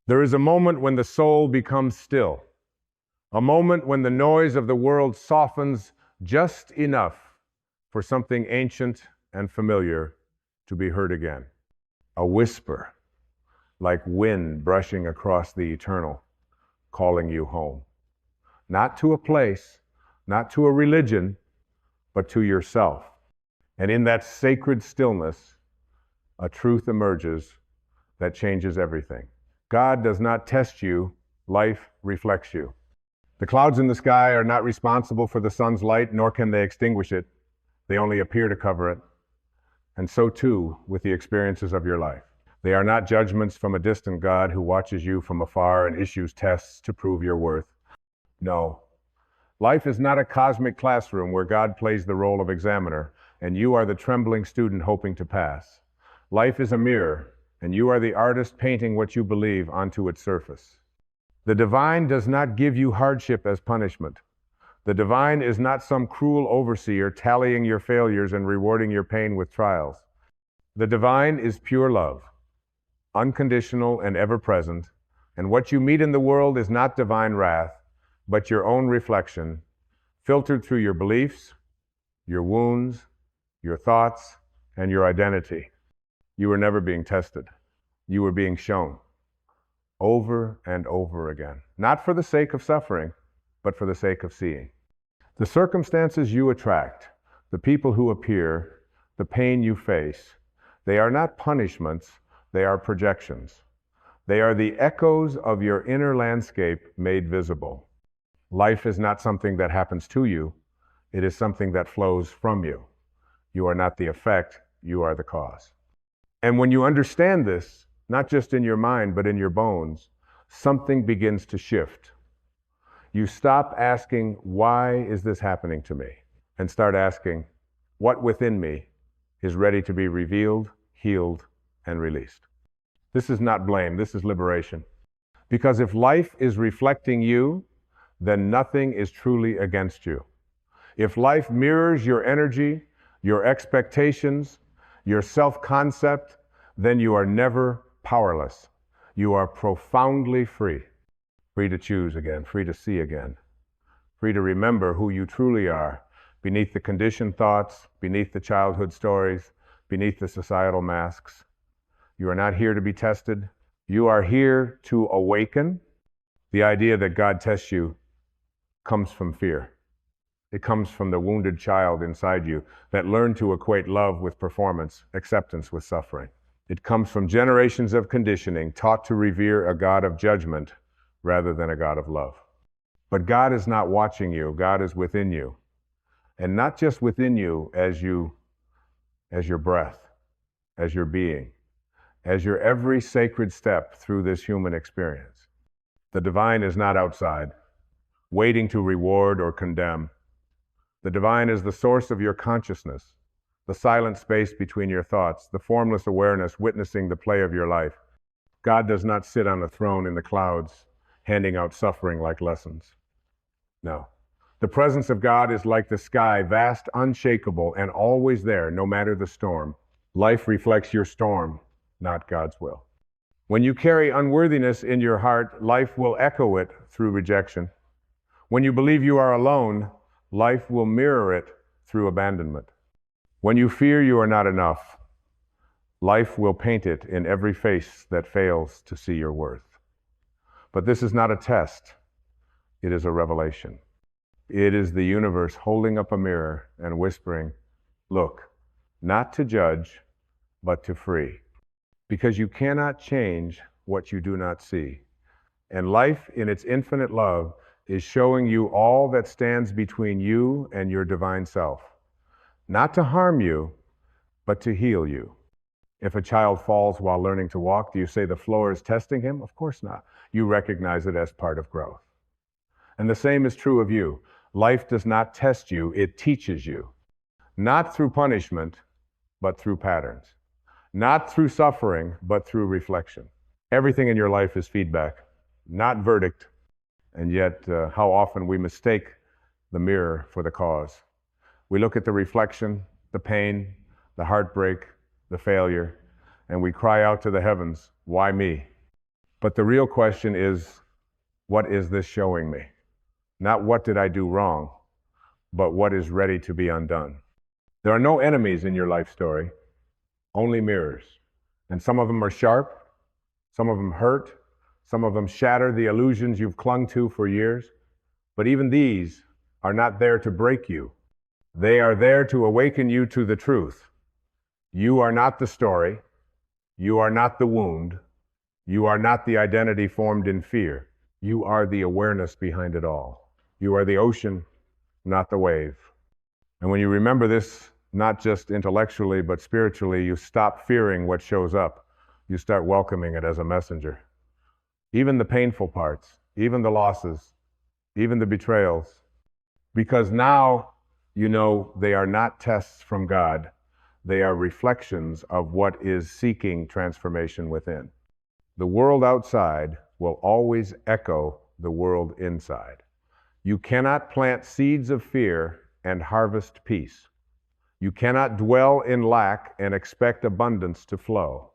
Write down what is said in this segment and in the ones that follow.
There is a moment when the soul becomes still, a moment when the noise of the world softens just enough for something ancient and familiar to be heard again. A whisper, like wind brushing across the eternal, calling you home. Not to a place, not to a religion, but to yourself. And in that sacred stillness, a truth emerges that changes everything. God does not test you, life reflects you. The clouds in the sky are not responsible for the sun's light, nor can they extinguish it. They only appear to cover it. And so too with the experiences of your life. They are not judgments from a distant God who watches you from afar and issues tests to prove your worth. No. Life is not a cosmic classroom where God plays the role of examiner and you are the trembling student hoping to pass. Life is a mirror, and you are the artist painting what you believe onto its surface. The divine does not give you hardship as punishment. The divine is not some cruel overseer tallying your failures and rewarding your pain with trials. The divine is pure love, unconditional and ever-present, and what you meet in the world is not divine wrath, but your own reflection, filtered through your beliefs, your wounds, your thoughts, and your identity. You were never being tested. You were being shown over and over again, not for the sake of suffering, but for the sake of seeing. The circumstances you attract, the people who appear, the pain you face, they are not punishments, they are projections. They are the echoes of your inner landscape made visible. Life is not something that happens to you, it is something that flows from you. You are not the effect, you are the cause. And when you understand this, not just in your mind, but in your bones, something begins to shift. You stop asking, why is this happening to me? And start asking, what within me is ready to be revealed, healed, and released? This is not blame, this is liberation. Because if life is reflecting you, then nothing is truly against you. If life mirrors your energy, your expectations, your self-concept, then you are never powerless. You are profoundly free. Free to choose again, free to see again, free to remember who you truly are, beneath the conditioned thoughts, beneath the childhood stories, beneath the societal masks. You are not here to be tested. You are here to awaken. The idea that God tests you comes from fear. It comes from the wounded child inside you that learned to equate love with performance, acceptance with suffering. It comes from generations of conditioning taught to revere a God of judgment rather than a God of love. But God is not watching you, God is within you. And not just within you as your breath, as your being, as your every sacred step through this human experience. The divine is not outside, waiting to reward or condemn. The divine is the source of your consciousness, the silent space between your thoughts, the formless awareness witnessing the play of your life. God does not sit on a throne in the clouds, handing out suffering like lessons. No. The presence of God is like the sky, vast, unshakable, and always there, no matter the storm. Life reflects your storm, not God's will. When you carry unworthiness in your heart, life will echo it through rejection. When you believe you are alone, life will mirror it through abandonment. When you fear you are not enough, life will paint it in every face that fails to see your worth. But this is not a test, it is a revelation. It is the universe holding up a mirror and whispering, look, not to judge, but to free. Because you cannot change what you do not see. And life in its infinite love is showing you all that stands between you and your divine self. Not to harm you, but to heal you. If a child falls while learning to walk, do you say the floor is testing him? Of course not. You recognize it as part of growth. And the same is true of you. Life does not test you, it teaches you. Not through punishment, but through patterns. Not through suffering, but through reflection. Everything in your life is feedback, not verdict. And yet, how often we mistake the mirror for the cause. We look at the reflection, the pain, the heartbreak, the failure, and we cry out to the heavens, why me? But the real question is, what is this showing me? Not what did I do wrong, but what is ready to be undone. There are no enemies in your life story, only mirrors. And some of them are sharp, some of them hurt, some of them shatter the illusions you've clung to for years. But even these are not there to break you. They are there to awaken you to the truth. You are not the story. You are not the wound. You are not the identity formed in fear. You are the awareness behind it all. You are the ocean, not the wave. And when you remember this, not just intellectually, but spiritually, you stop fearing what shows up. You start welcoming it as a messenger. Even the painful parts, even the losses, even the betrayals. Because now you know they are not tests from God. They are reflections of what is seeking transformation within. The world outside will always echo the world inside. You cannot plant seeds of fear and harvest peace. You cannot dwell in lack and expect abundance to flow.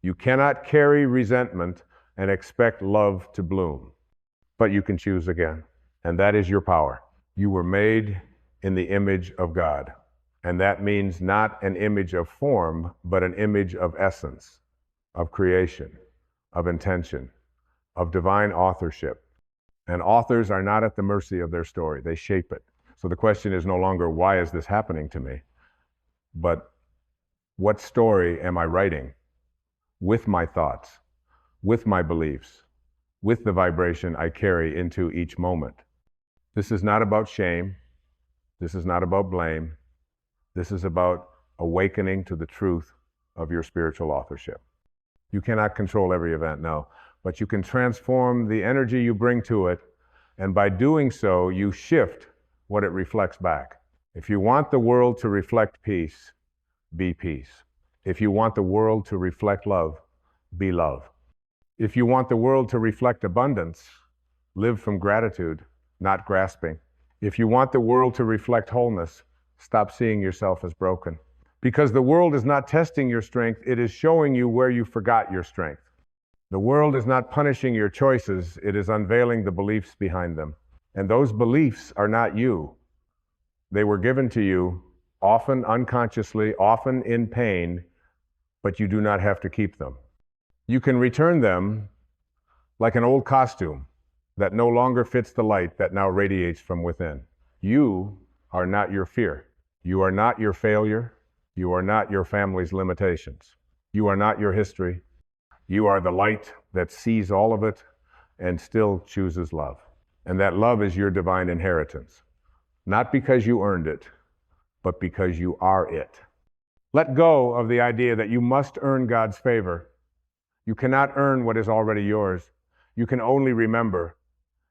You cannot carry resentment and expect love to bloom. But you can choose again, and that is your power. You were made in the image of God, and that means not an image of form, but an image of essence, of creation, of intention, of divine authorship. And authors are not at the mercy of their story. They shape it. So the question is no longer, why is this happening to me? But what story am I writing with my thoughts, with my beliefs, with the vibration I carry into each moment? This is not about shame. This is not about blame. This is about awakening to the truth of your spiritual authorship. You cannot control every event, no, but you can transform the energy you bring to it, and by doing so, you shift what it reflects back. If you want the world to reflect peace, be peace. If you want the world to reflect love, be love. If you want the world to reflect abundance, live from gratitude, not grasping. If you want the world to reflect wholeness, stop seeing yourself as broken. Because the world is not testing your strength, it is showing you where you forgot your strength. The world is not punishing your choices, it is unveiling the beliefs behind them. And those beliefs are not you. They were given to you, often unconsciously, often in pain, but you do not have to keep them. You can return them like an old costume that no longer fits the light that now radiates from within. You are not your fear. You are not your failure. You are not your family's limitations. You are not your history. You are the light that sees all of it and still chooses love. And that love is your divine inheritance. Not because you earned it, but because you are it. Let go of the idea that you must earn God's favor. You cannot earn what is already yours. You can only remember.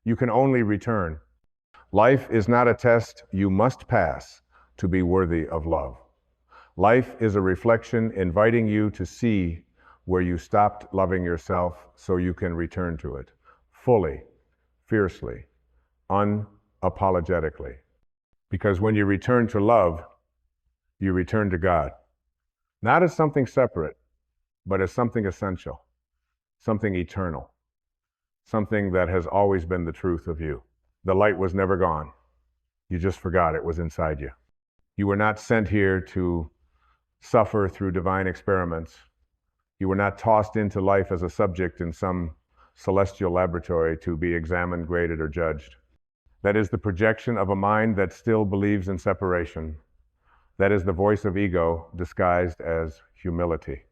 You can only return. Life is not a test you must pass to be worthy of love. Life is a reflection inviting you to see where you stopped loving yourself so you can return to it fully, fiercely, unapologetically. Because when you return to love, you return to God. Not as something separate, but as something essential, something eternal, something that has always been the truth of you. The light was never gone. You just forgot it was inside you. You were not sent here to suffer through divine experiments. You were not tossed into life as a subject in some celestial laboratory to be examined, graded, or judged. That is the projection of a mind that still believes in separation. That is the voice of ego disguised as humility.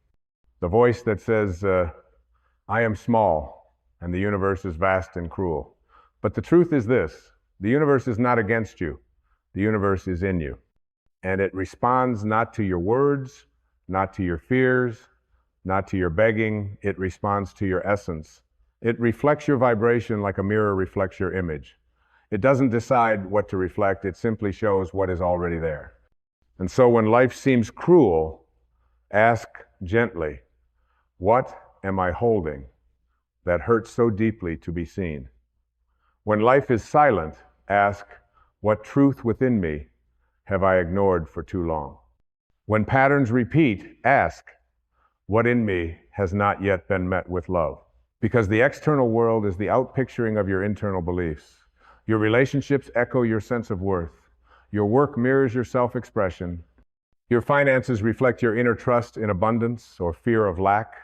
The voice that says, I am small and the universe is vast and cruel. But the truth is this, the universe is not against you. The universe is in you. And it responds not to your words, not to your fears, not to your begging. It responds to your essence. It reflects your vibration like a mirror reflects your image. It doesn't decide what to reflect, it simply shows what is already there. And so when life seems cruel, ask gently, what am I holding that hurts so deeply to be seen? When life is silent, ask, what truth within me have I ignored for too long? When patterns repeat, ask, what in me has not yet been met with love? Because the external world is the outpicturing of your internal beliefs. Your relationships echo your sense of worth. Your work mirrors your self-expression. Your finances reflect your inner trust in abundance or fear of lack.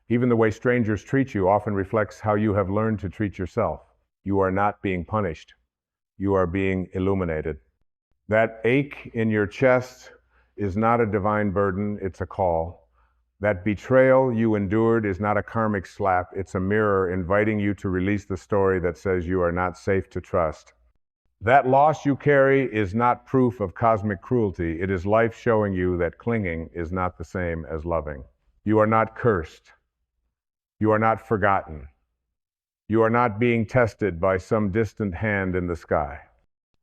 Even the way strangers treat you often reflects how you have learned to treat yourself. You are not being punished. You are being illuminated. That ache in your chest is not a divine burden, it's a call. That betrayal you endured is not a karmic slap, it's a mirror inviting you to release the story that says you are not safe to trust. That loss you carry is not proof of cosmic cruelty, it is life showing you that clinging is not the same as loving. You are not cursed. You are not forgotten. You are not being tested by some distant hand in the sky.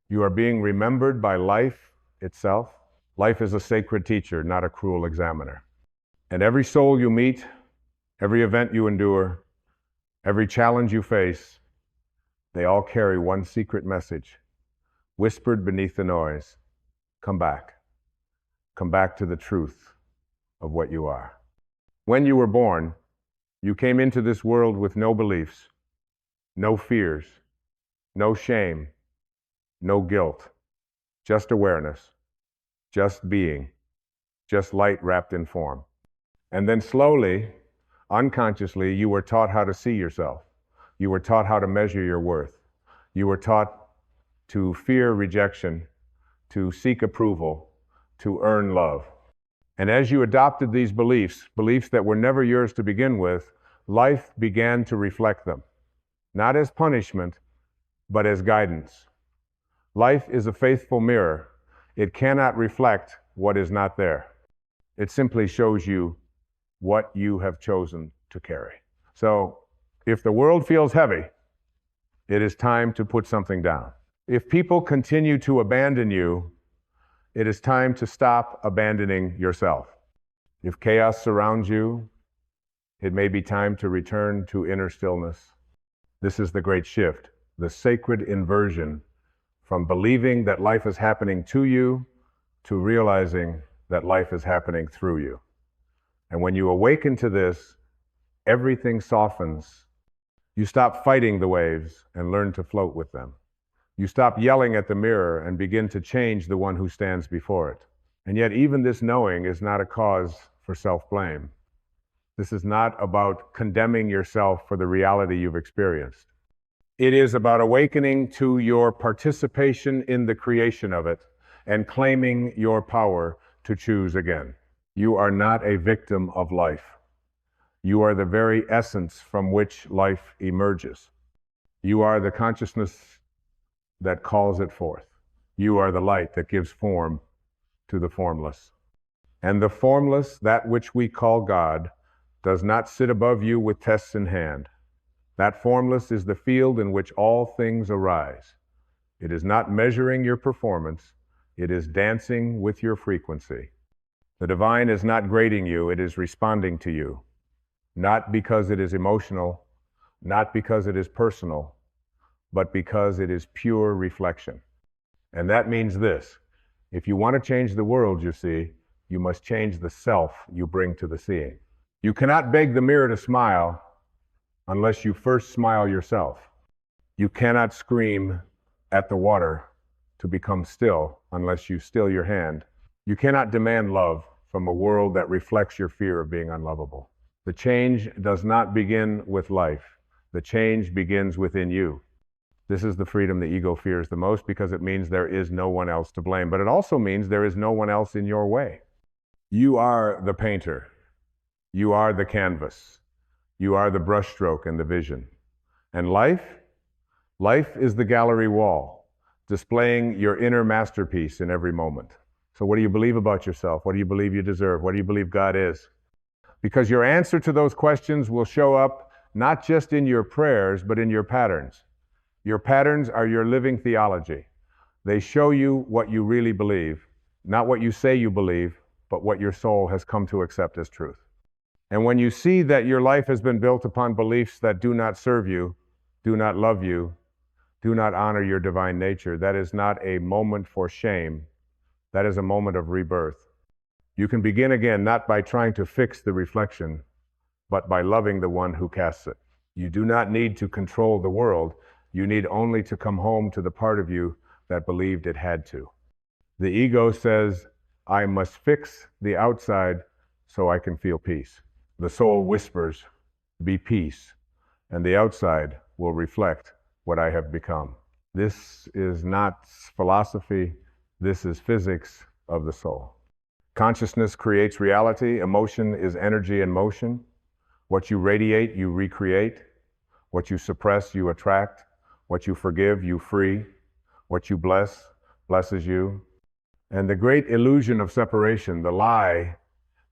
You are being remembered by life itself. Life is a sacred teacher, not a cruel examiner. And every soul you meet, every event you endure, every challenge you face, they all carry one secret message, whispered beneath the noise. Come back. Come back to the truth of what you are. When you were born, you came into this world with no beliefs, no fears, no shame, no guilt, just awareness, just being, just light wrapped in form. And then slowly, unconsciously, you were taught how to see yourself. You were taught how to measure your worth. You were taught to fear rejection, to seek approval, to earn love. And as you adopted these beliefs, beliefs that were never yours to begin with, life began to reflect them, not as punishment, but as guidance. Life is a faithful mirror. It cannot reflect what is not there. It simply shows you what you have chosen to carry. So, if the world feels heavy, it is time to put something down. If people continue to abandon you, it is time to stop abandoning yourself. If chaos surrounds you, it may be time to return to inner stillness. This is the great shift, the sacred inversion from believing that life is happening to you to realizing that life is happening through you. And when you awaken to this, everything softens. You stop fighting the waves and learn to float with them. You stop yelling at the mirror and begin to change the one who stands before it. And yet even this knowing is not a cause for self-blame. This is not about condemning yourself for the reality you've experienced. It is about awakening to your participation in the creation of it and claiming your power to choose again. You are not a victim of life. You are the very essence from which life emerges. You are the consciousness that calls it forth. You are the light that gives form to the formless. And the formless, that which we call God, does not sit above you with tests in hand. That formless is the field in which all things arise. It is not measuring your performance, it is dancing with your frequency. The divine is not grading you, it is responding to you. Not because it is emotional, not because it is personal, but because it is pure reflection. And that means this: if you want to change the world, you see, you must change the self you bring to the seeing. You cannot beg the mirror to smile unless you first smile yourself. You cannot scream at the water to become still unless you still your hand. You cannot demand love from a world that reflects your fear of being unlovable. The change does not begin with life. The change begins within you. This is the freedom the ego fears the most because it means there is no one else to blame, but it also means there is no one else in your way. You are the painter. You are the canvas. You are the brushstroke and the vision. And life is the gallery wall, displaying your inner masterpiece in every moment. So what do you believe about yourself? What do you believe you deserve? What do you believe God is? Because your answer to those questions will show up not just in your prayers, but in your patterns. Your patterns are your living theology. They show you what you really believe, not what you say you believe, but what your soul has come to accept as truth. And when you see that your life has been built upon beliefs that do not serve you, do not love you, do not honor your divine nature, that is not a moment for shame. That is a moment of rebirth. You can begin again not by trying to fix the reflection, but by loving the one who casts it. You do not need to control the world. You need only to come home to the part of you that believed it had to. The ego says, I must fix the outside so I can feel peace. The soul whispers, be peace, and the outside will reflect what I have become. This is not philosophy. This is physics of the soul. Consciousness creates reality. Emotion is energy in motion. What you radiate, you recreate. What you suppress, you attract. What you forgive, you free. What you bless, blesses you. And the great illusion of separation, the lie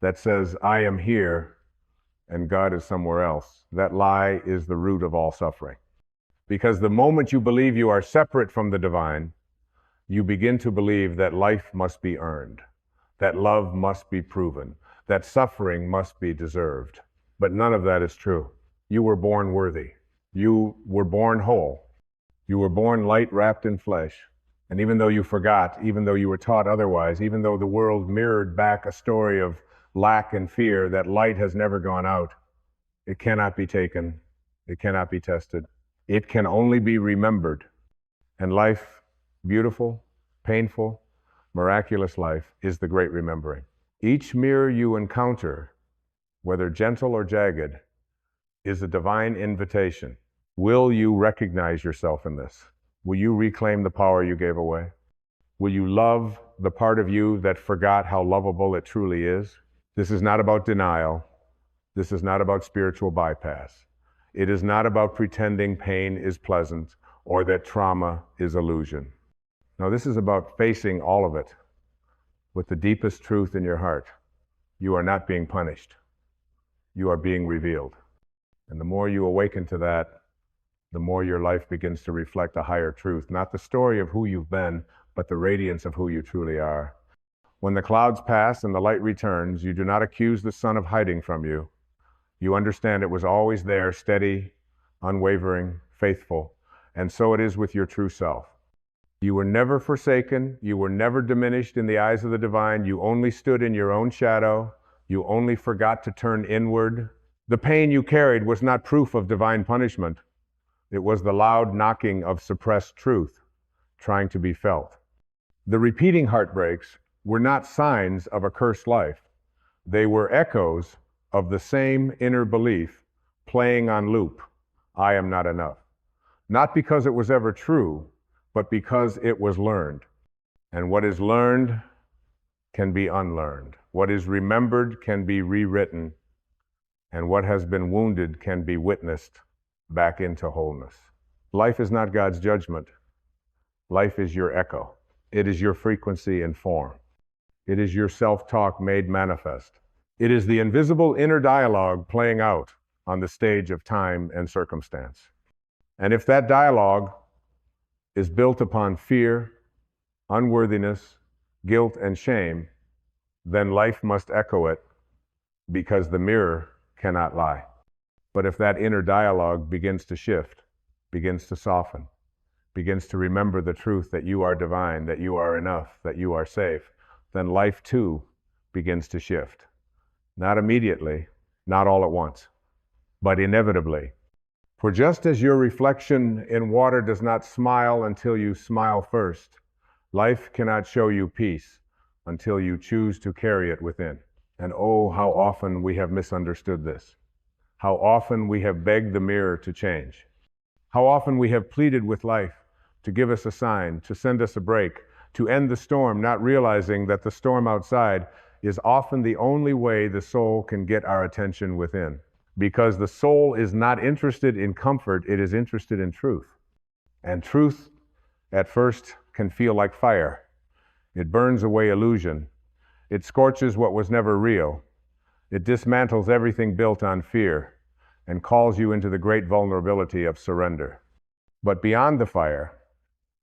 that says, I am here and God is somewhere else, that lie is the root of all suffering. Because the moment you believe you are separate from the divine, you begin to believe that life must be earned, that love must be proven, that suffering must be deserved. But none of that is true. You were born worthy. You were born whole. You were born light wrapped in flesh. And even though you forgot, even though you were taught otherwise, even though the world mirrored back a story of lack and fear, that light has never gone out. It cannot be taken. It cannot be tested. It can only be remembered. And life, beautiful, painful, miraculous life, is the great remembering. Each mirror you encounter, whether gentle or jagged, is a divine invitation. Will you recognize yourself in this? Will you reclaim the power you gave away? Will you love the part of you that forgot how lovable it truly is? This is not about denial. This is not about spiritual bypass. It is not about pretending pain is pleasant or that trauma is illusion. No, this is about facing all of it with the deepest truth in your heart. You are not being punished. You are being revealed. And the more you awaken to that, the more your life begins to reflect a higher truth, not the story of who you've been, but the radiance of who you truly are. When the clouds pass and the light returns, you do not accuse the sun of hiding from you. You understand it was always there, steady, unwavering, faithful, and so it is with your true self. You were never forsaken. You were never diminished in the eyes of the divine. You only stood in your own shadow. You only forgot to turn inward. The pain you carried was not proof of divine punishment. It was the loud knocking of suppressed truth, trying to be felt. The repeating heartbreaks were not signs of a cursed life. They were echoes of the same inner belief playing on loop. I am not enough. Not because it was ever true, but because it was learned. And what is learned can be unlearned. What is remembered can be rewritten. And what has been wounded can be witnessed back into wholeness. Life is not God's judgment. Life is your echo. It is your frequency and form. It is your self-talk made manifest. It is the invisible inner dialogue playing out on the stage of time and circumstance. And if that dialogue is built upon fear, unworthiness, guilt, and shame, then life must echo it because the mirror cannot lie. But if that inner dialogue begins to shift, begins to soften, begins to remember the truth that you are divine, that you are enough, that you are safe, then life too begins to shift. Not immediately, not all at once, but inevitably. For just as your reflection in water does not smile until you smile first, life cannot show you peace until you choose to carry it within. And oh, how often we have misunderstood this. How often we have begged the mirror to change. How often we have pleaded with life to give us a sign, to send us a break, to end the storm, not realizing that the storm outside is often the only way the soul can get our attention within. Because the soul is not interested in comfort, it is interested in truth. And truth, at first, can feel like fire. It burns away illusion. It scorches what was never real. It dismantles everything built on fear and calls you into the great vulnerability of surrender. But beyond the fire,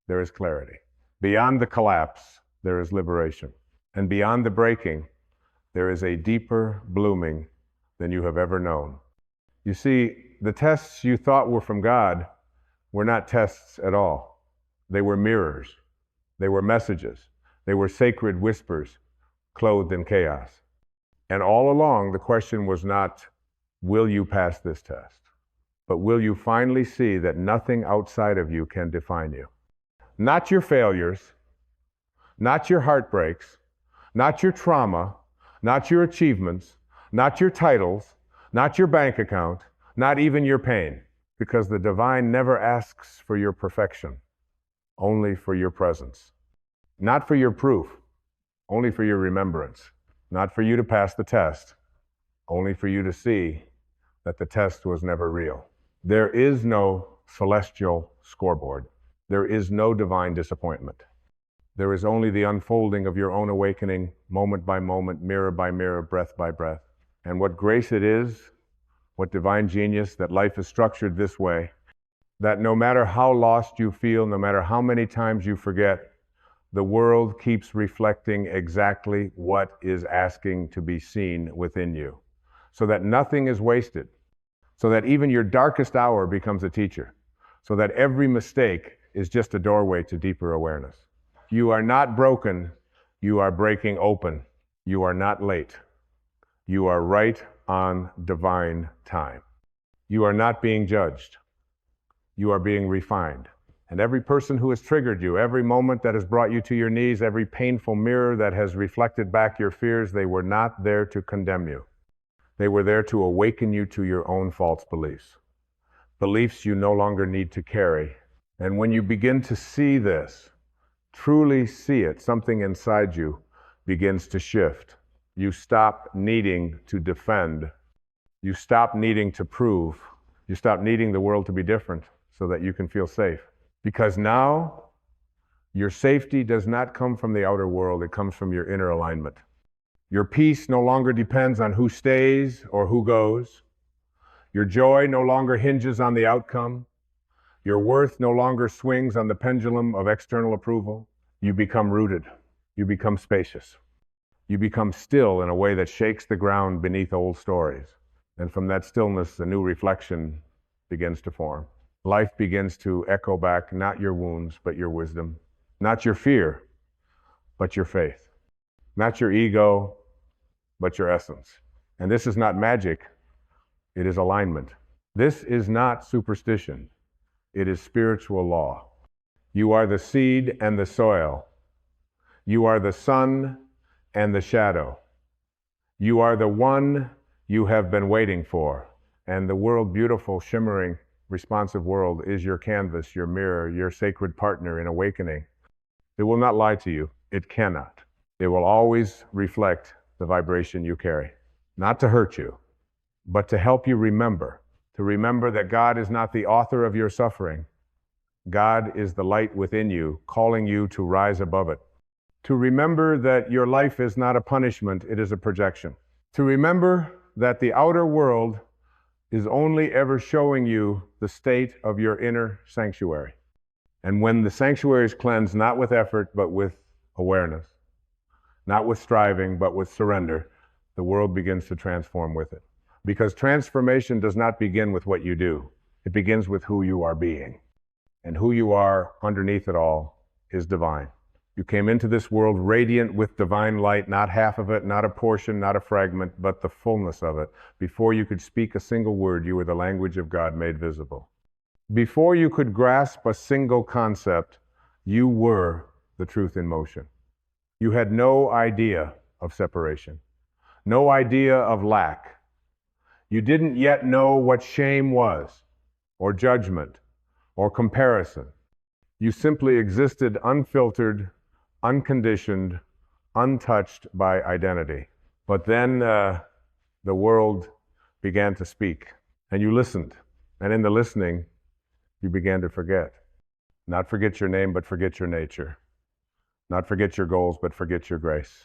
there is clarity. Beyond the collapse, there is liberation. And beyond the breaking, there is a deeper blooming than you have ever known. You see, the tests you thought were from God were not tests at all. They were mirrors. They were messages. They were sacred whispers clothed in chaos. And all along, the question was not, will you pass this test? but will you finally see that nothing outside of you can define you? Not your failures, not your heartbreaks, not your trauma, not your achievements, not your titles, not your bank account, not even your pain, because the divine never asks for your perfection, only for your presence. Not for your proof, only for your remembrance. Not for you to pass the test, only for you to see that the test was never real. There is no celestial scoreboard. There is no divine disappointment. There is only the unfolding of your own awakening, moment by moment, mirror by mirror, breath by breath. And what grace it is, what divine genius, that life is structured this way, that no matter how lost you feel, no matter how many times you forget, the world keeps reflecting exactly what is asking to be seen within you, so that nothing is wasted, so that even your darkest hour becomes a teacher, so that every mistake is just a doorway to deeper awareness. You are not broken, you are breaking open. You are not late. You are right on divine time. You are not being judged. You are being refined. And every person who has triggered you, every moment that has brought you to your knees, every painful mirror that has reflected back your fears, they were not there to condemn you. They were there to awaken you to your own false beliefs. Beliefs you no longer need to carry. And when you begin to see this, truly see it, something inside you begins to shift. You stop needing to defend. You stop needing to prove. You stop needing the world to be different so that you can feel safe. Because now, your safety does not come from the outer world, it comes from your inner alignment. Your peace no longer depends on who stays or who goes. Your joy no longer hinges on the outcome. Your worth no longer swings on the pendulum of external approval. You become rooted. You become spacious. You become still in a way that shakes the ground beneath old stories. And from that stillness, a new reflection begins to form. Life begins to echo back not your wounds, but your wisdom. Not your fear, but your faith. Not your ego, but your essence. And this is not magic, it is alignment. This is not superstition, it is spiritual law. You are the seed and the soil. You are the sun and the shadow. You are the one you have been waiting for. And the world, beautiful, shimmering, responsive world, is your canvas, your mirror, your sacred partner in awakening. It will not lie to you. It cannot. It will always reflect the vibration you carry. Not to hurt you, but to help you remember. To remember that God is not the author of your suffering. God is the light within you, calling you to rise above it. To remember that your life is not a punishment, it is a projection. To remember that the outer world is only ever showing you the state of your inner sanctuary. And when the sanctuary is cleansed, not with effort, but with awareness, not with striving, but with surrender, the world begins to transform with it. Because transformation does not begin with what you do. It begins with who you are being. And who you are underneath it all is divine. You came into this world radiant with divine light, not half of it, not a portion, not a fragment, but the fullness of it. Before you could speak a single word, you were the language of God made visible. Before you could grasp a single concept, you were the truth in motion. You had no idea of separation, no idea of lack. You didn't yet know what shame was, or judgment, or comparison. You simply existed unfiltered, unconditioned, untouched by identity. But then the world began to speak, and you listened. And in the listening, you began to forget. Not forget your name, but forget your nature. Not forget your goals, but forget your grace.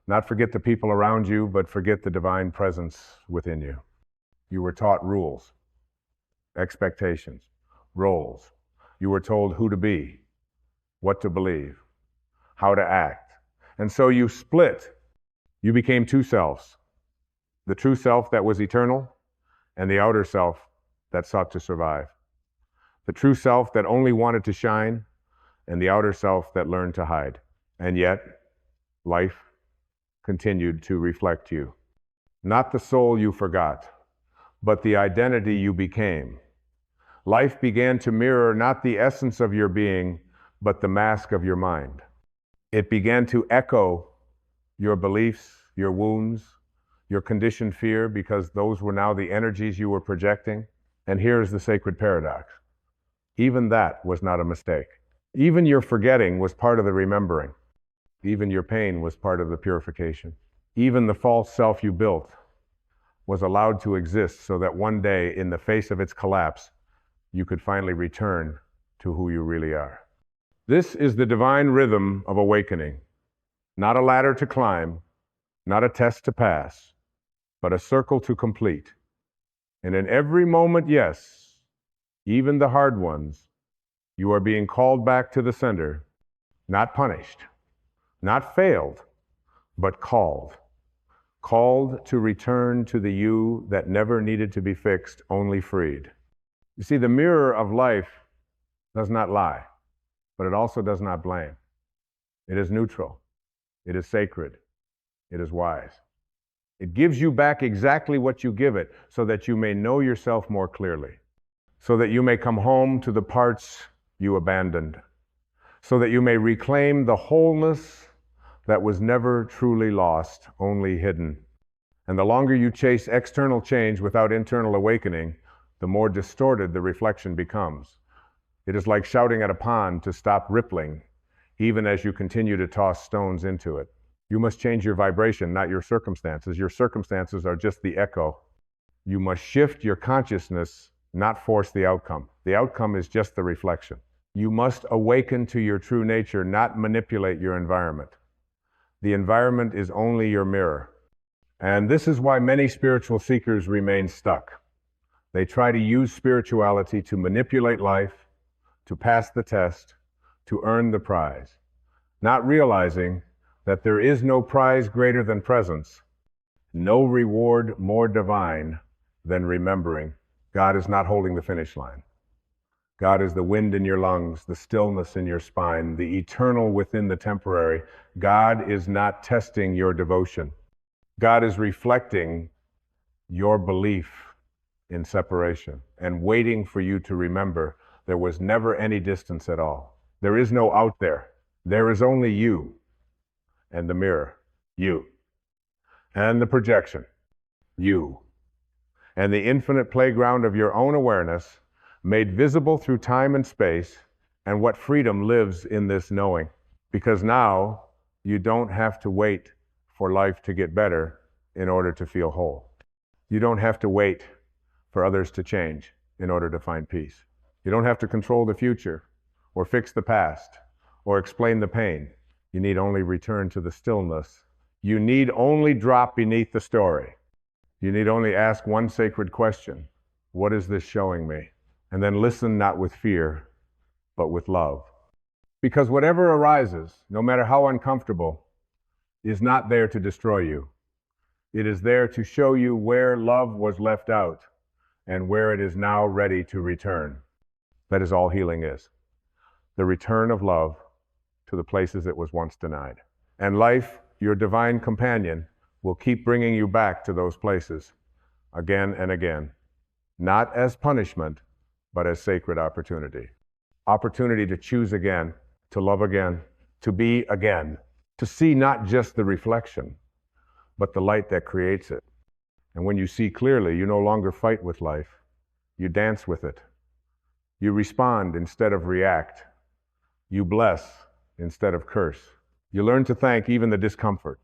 Not forget the people around you, but forget the divine presence within you. You were taught rules, expectations, roles. You were told who to be, what to believe, how to act. And so you split. You became two selves. The true self that was eternal and the outer self that sought to survive. The true self that only wanted to shine and the outer self that learned to hide. And yet, life continued to reflect you. Not the soul you forgot, but the identity you became. Life began to mirror not the essence of your being, but the mask of your mind. It began to echo your beliefs, your wounds, your conditioned fear, because those were now the energies you were projecting. And here's the sacred paradox. Even that was not a mistake. Even your forgetting was part of the remembering. Even your pain was part of the purification. Even the false self you built was allowed to exist so that one day, in the face of its collapse, you could finally return to who you really are. This is the divine rhythm of awakening. Not a ladder to climb, not a test to pass, but a circle to complete. And in every moment, yes, even the hard ones, you are being called back to the center, not punished, not failed, but called. Called to return to the you that never needed to be fixed, only freed. You see, the mirror of life does not lie, but it also does not blame. It is neutral. It is sacred. It is wise. It gives you back exactly what you give it so that you may know yourself more clearly, so that you may come home to the parts you abandoned, so that you may reclaim the wholeness that was never truly lost, only hidden. And the longer you chase external change without internal awakening, the more distorted the reflection becomes. It is like shouting at a pond to stop rippling, even as you continue to toss stones into it. You must change your vibration, not your circumstances. Your circumstances are just the echo. You must shift your consciousness, not force the outcome. The outcome is just the reflection. You must awaken to your true nature, not manipulate your environment. The environment is only your mirror. And this is why many spiritual seekers remain stuck. They try to use spirituality to manipulate life, to pass the test, to earn the prize, not realizing that there is no prize greater than presence, no reward more divine than remembering God is not holding the finish line. God is the wind in your lungs, the stillness in your spine, the eternal within the temporary. God is not testing your devotion. God is reflecting your belief in separation and waiting for you to remember there was never any distance at all. There is no out there. There is only you and the mirror, you, and the projection, you, and the infinite playground of your own awareness made visible through time and space, and what freedom lives in this knowing. Because now you don't have to wait for life to get better in order to feel whole. You don't have to wait for others to change in order to find peace. You don't have to control the future or fix the past or explain the pain. You need only return to the stillness. You need only drop beneath the story. You need only ask one sacred question. What is this showing me? And then listen not with fear, but with love. Because whatever arises, no matter how uncomfortable, is not there to destroy you. It is there to show you where love was left out and where it is now ready to return. That is all healing is. The return of love to the places it was once denied. And life, your divine companion, will keep bringing you back to those places again and again, not as punishment, but as sacred opportunity. Opportunity to choose again, to love again, to be again, to see not just the reflection, but the light that creates it. And when you see clearly, you no longer fight with life. You dance with it. You respond instead of react. You bless instead of curse. You learn to thank even the discomfort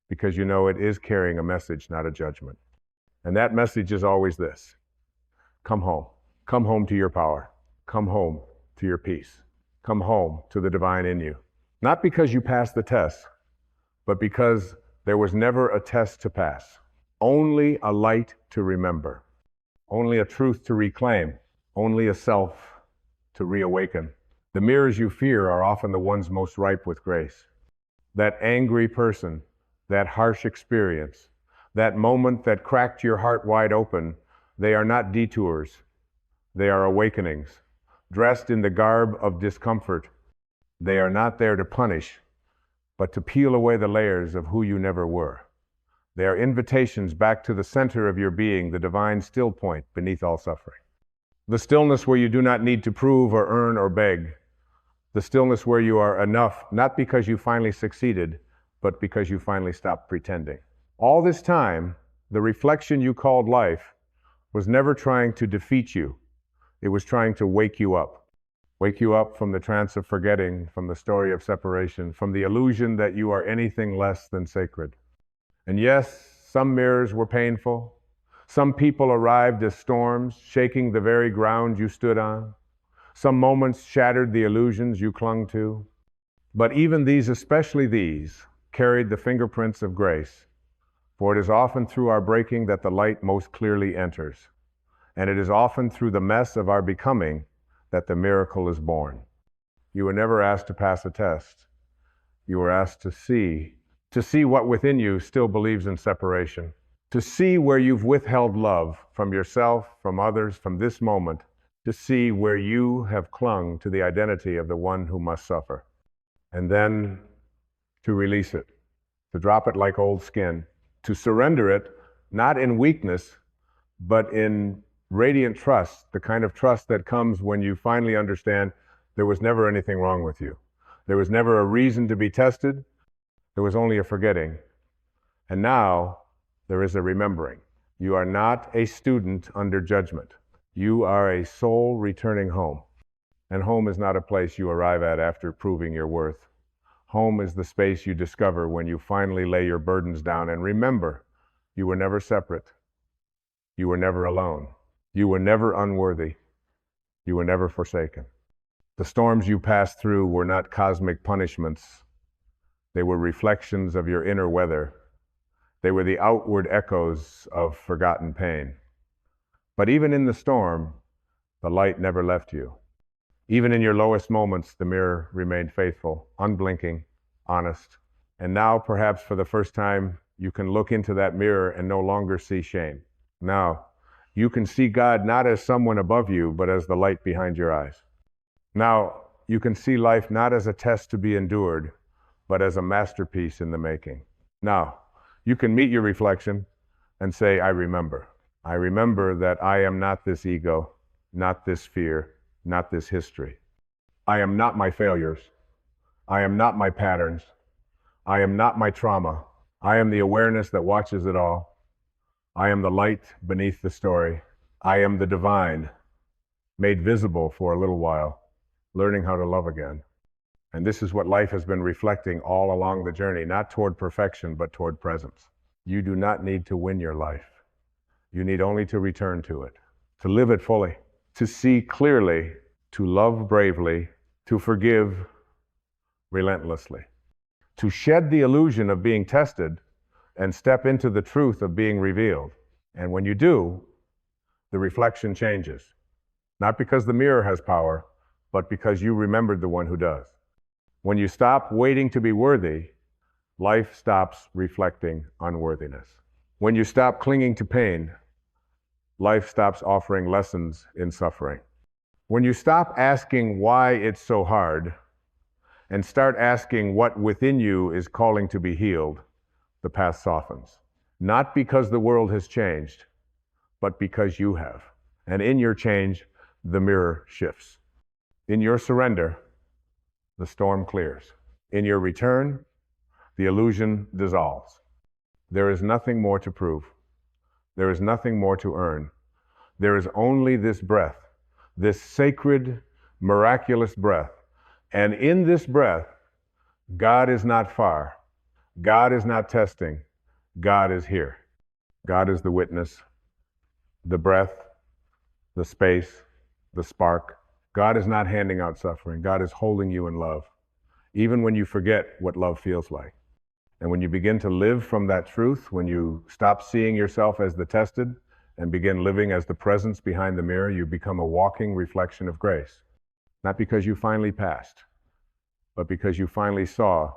because you know it is carrying a message, not a judgment. And that message is always this: come home. Come home to your power. Come home to your peace. Come home to the divine in you. Not because you passed the test, but because there was never a test to pass. Only a light to remember. Only a truth to reclaim. Only a self to reawaken. The mirrors you fear are often the ones most ripe with grace. That angry person, that harsh experience, that moment that cracked your heart wide open, they are not detours. They are awakenings, dressed in the garb of discomfort. They are not there to punish, but to peel away the layers of who you never were. They are invitations back to the center of your being, the divine still point beneath all suffering. The stillness where you do not need to prove or earn or beg. The stillness where you are enough, not because you finally succeeded, but because you finally stopped pretending. All this time, the reflection you called life was never trying to defeat you. It was trying to wake you up. Wake you up from the trance of forgetting, from the story of separation, from the illusion that you are anything less than sacred. And yes, some mirrors were painful. Some people arrived as storms, shaking the very ground you stood on. Some moments shattered the illusions you clung to. But even these, especially these, carried the fingerprints of grace. For it is often through our breaking that the light most clearly enters. And it is often through the mess of our becoming that the miracle is born. You were never asked to pass a test. You were asked to see what within you still believes in separation, to see where you've withheld love from yourself, from others, from this moment, to see where you have clung to the identity of the one who must suffer, and then to release it, to drop it like old skin, to surrender it, not in weakness, but in radiant trust, the kind of trust that comes when you finally understand there was never anything wrong with you. There was never a reason to be tested. There was only a forgetting. And now there is a remembering. You are not a student under judgment. You are a soul returning home. And home is not a place you arrive at after proving your worth. Home is the space you discover when you finally lay your burdens down and remember you were never separate. You were never alone. You were never unworthy. You were never forsaken. The storms you passed through were not cosmic punishments. They were reflections of your inner weather. They were the outward echoes of forgotten pain. But even in the storm, the light never left you. Even in your lowest moments, the mirror remained faithful, unblinking, honest. And now, perhaps for the first time, you can look into that mirror and no longer see shame. Now, you can see God not as someone above you, but as the light behind your eyes. Now, you can see life not as a test to be endured, but as a masterpiece in the making. Now, you can meet your reflection and say, I remember. I remember that I am not this ego, not this fear, not this history. I am not my failures. I am not my patterns. I am not my trauma. I am the awareness that watches it all. I am the light beneath the story. I am the divine, made visible for a little while, learning how to love again. And this is what life has been reflecting all along the journey, not toward perfection, but toward presence. You do not need to win your life. You need only to return to it, to live it fully, to see clearly, to love bravely, to forgive relentlessly, to shed the illusion of being tested and step into the truth of being revealed. And when you do, the reflection changes. Not because the mirror has power, but because you remembered the one who does. When you stop waiting to be worthy, life stops reflecting unworthiness. When you stop clinging to pain, life stops offering lessons in suffering. When you stop asking why it's so hard and start asking what within you is calling to be healed, the path softens. Not because the world has changed, but because you have. And in your change, the mirror shifts. In your surrender, the storm clears. In your return, the illusion dissolves. There is nothing more to prove. There is nothing more to earn. There is only this breath, this sacred, miraculous breath. And in this breath, God is not far. God is not testing. God is here. God is the witness, the breath, the space, the spark. God is not handing out suffering. God is holding you in love, even when you forget what love feels like. And when you begin to live from that truth, when you stop seeing yourself as the tested and begin living as the presence behind the mirror, you become a walking reflection of grace. Not because you finally passed, but because you finally saw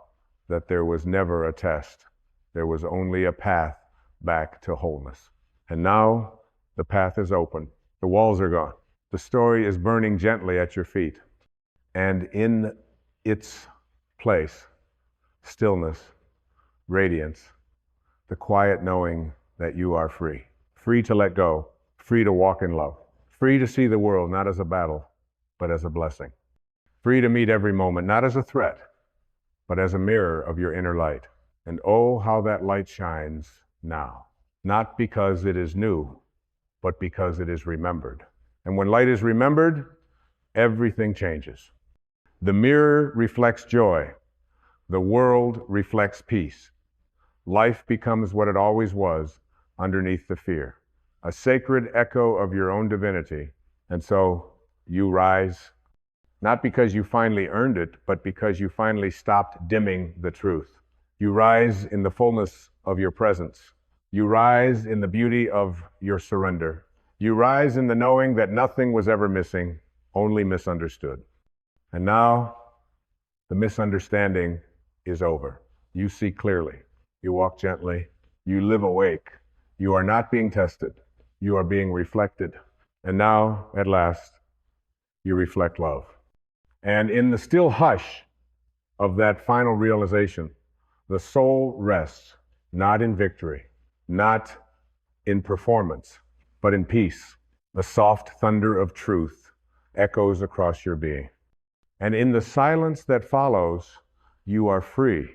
that there was never a test. There was only a path back to wholeness. And now the path is open. The walls are gone. The story is burning gently at your feet. And in its place, stillness, radiance, the quiet knowing that you are free. Free to let go, free to walk in love, Free to see the world not as a battle, but as a blessing. Free to meet every moment not as a threat, but as a mirror of your inner light. And oh, how that light shines now. Not because it is new, but because it is remembered. And when light is remembered, everything changes. The mirror reflects joy. The world reflects peace. Life becomes what it always was underneath the fear, a sacred echo of your own divinity. And so you rise, not because you finally earned it, but because you finally stopped dimming the truth. You rise in the fullness of your presence. You rise in the beauty of your surrender. You rise in the knowing that nothing was ever missing, only misunderstood. And now the misunderstanding is over. You see clearly. You walk gently. You live awake. You are not being tested. You are being reflected. And now, at last, you reflect love. And in the still hush of that final realization, the soul rests, not in victory, not in performance, but in peace. The soft thunder of truth echoes across your being. And in the silence that follows, you are free.